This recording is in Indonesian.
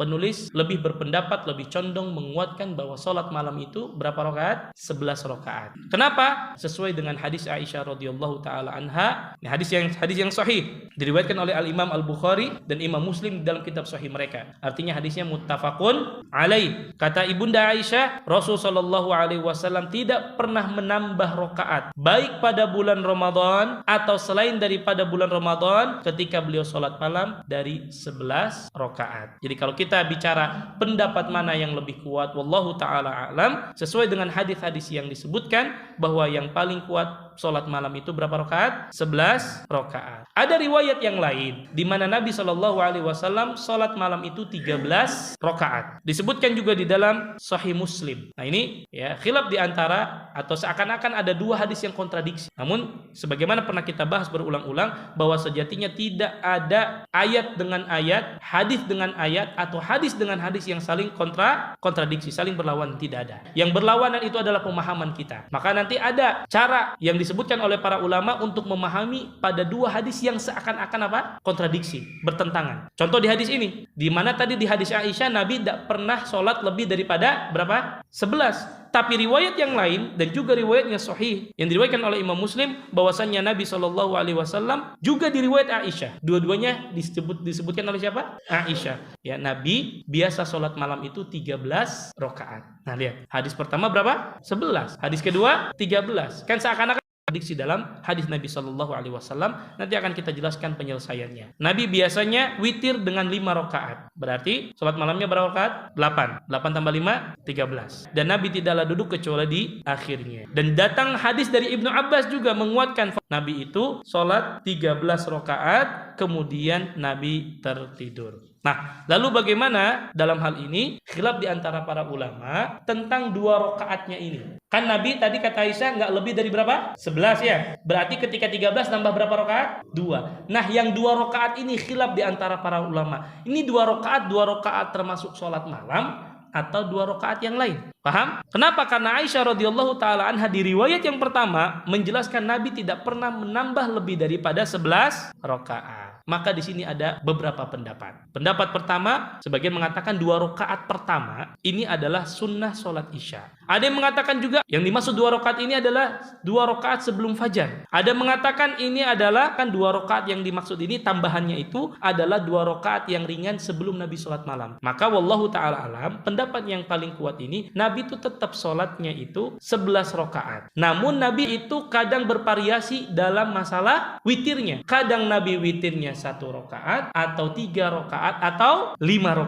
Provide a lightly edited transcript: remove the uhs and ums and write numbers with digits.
penulis lebih berpendapat, lebih condong menguatkan bahwa sholat malam itu berapa rakaat? 11 rakaat. Kenapa? Sesuai dengan hadis Aisyah radhiyallahu taala anha. Ini hadis yang sahih, diriwayatkan oleh Al-Imam Al-Bukhari dan Imam Muslim dalam kitab sahih mereka. Artinya hadisnya muttafaqun alaih. Kata Ibunda Aisyah, Rasul sallallahu alaihi wasallam tidak pernah menambah rakaat baik pada bulan Ramadan atau selain daripada bulan Ramadan ketika beliau sholat malam dari 11 rakaat. Jadi kalau kita bicara pendapat mana yang lebih kuat, wallahu taala a'lam, sesuai dengan hadis-hadis yang disebutkan bahwa yang paling kuat sholat malam itu berapa rakaat? 11 rakaat. Ada riwayat yang lain di mana Nabi Shallallahu alaihi wasallam sholat malam itu 13 rakaat. Disebutkan juga di dalam Sahih Muslim. Nah ini ya khilaf di antara atau seakan-akan ada dua hadis yang kontradiksi. Namun sebagaimana pernah kita bahas berulang-ulang bahwa sejatinya tidak ada ayat dengan ayat, hadis dengan ayat atau hadis dengan hadis yang saling kontradiksi, saling berlawanan, tidak ada. Yang berlawanan itu adalah pemahaman kita. Maka nanti ada cara yang disebutkan oleh para ulama untuk memahami pada dua hadis yang seakan-akan apa? Kontradiksi, bertentangan. Contoh di hadis ini, di mana tadi di hadis Aisyah Nabi tidak pernah sholat lebih daripada berapa? 11. Tapi riwayat yang lain dan juga riwayatnya sahih yang diriwayatkan oleh Imam Muslim bahwasannya Nabi Shallallahu alaihi wasallam juga diriwayat Aisyah. Dua-duanya disebutkan oleh siapa? Aisyah. Ya, Nabi biasa sholat malam itu 13 rakaat. Nah, lihat. Hadis pertama berapa? 11. Hadis kedua 13. Kan seakan-akan diksi dalam hadis Nabi Shallallahu alaihi wasallam. Nanti akan kita jelaskan penyelesaiannya. Nabi biasanya witir dengan 5 rakaat. Berarti sholat malamnya berapa rakaat? 8. 8 tambah 5 13. Dan Nabi tidaklah duduk kecuali di akhirnya. Dan datang hadis dari Ibnu Abbas juga menguatkan Nabi itu sholat 13 rakaat kemudian Nabi tertidur. Nah, lalu bagaimana dalam hal ini khilaf di antara para ulama tentang 2 rakaatnya ini? Kan Nabi tadi kata Aisyah nggak lebih dari berapa? 11 ya. Berarti ketika 13 nambah berapa rakaat? 2. Nah, yang 2 rakaat ini khilaf di antara para ulama. Ini 2 rakaat termasuk sholat malam atau 2 rakaat yang lain. Paham? Kenapa? Karena Aisyah radhiyallahu taala anha di riwayat yang pertama menjelaskan Nabi tidak pernah menambah lebih daripada 11 rakaat. Maka di sini ada beberapa pendapat. Pendapat pertama, sebagian mengatakan 2 rakaat pertama ini adalah sunnah sholat isya. Ada yang mengatakan juga yang dimaksud 2 rakaat ini adalah 2 rakaat sebelum fajar. Ada yang mengatakan ini adalah kan 2 rakaat yang dimaksud ini tambahannya itu adalah 2 rakaat yang ringan sebelum Nabi sholat malam. Maka wallahu taala alam, pendapat yang paling kuat ini Nabi itu tetap sholatnya itu 11 rakaat. Namun Nabi itu kadang bervariasi dalam masalah witirnya. Kadang Nabi witirnya 1 rakaat atau 3 rakaat atau 5 rakaat.